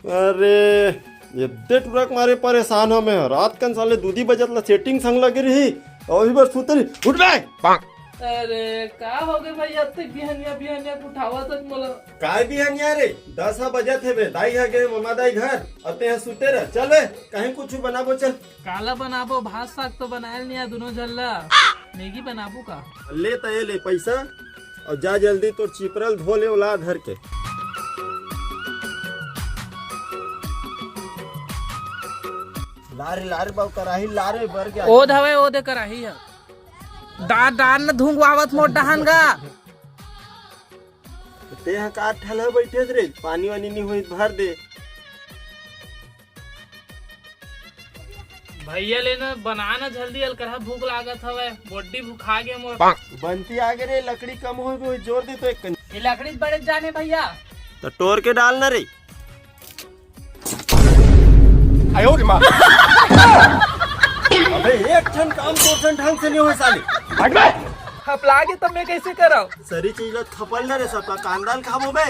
अरे एड्डे टुरक मारे परेशान हो मैं रात कन साले दूधी बजतला सेटिंग संग लगी रही अभी बस सुतरी उठ बे। अरे का हो गए भाई अब तक बिहनिया उठावा तक मोला काय बिहानिया रे 10 बजत है बे दाई है गए ममा दाई घर अते हैं सुते रह चल बे कहीं कुछ बनाबो चल। काला बनाबो भात साग तो बनायल नहीं है दोनों झल्ला मैगी बनाबो का ले तो ये ले पैसा और जा जल्दी तो चिपरल धो ले उला धर के। लारे बाबू कराही लारे भर गया ओ धवे ओ दे कराही है दान न धुंगवावत मोट डहान गा ते यहाँ का ठला बैठे रे पानी वानी नहीं हुई भर दे भैया लेना बनाना जल्दी अलकरहा भूख लागत हवे बॉडी भूखा गया मोर बनती आगे रे लकड़ी कम हो गई जोर दे तो एक ये लकड़ी बड़े जाने भैया तो टोर के डालना रे। अबे एक ठन काम तो ढंग से नहीं हो साले हप लागे तब मैं कैसे कराऊं सारी चीज थपल ना रे सब कांदाल खाबो बे।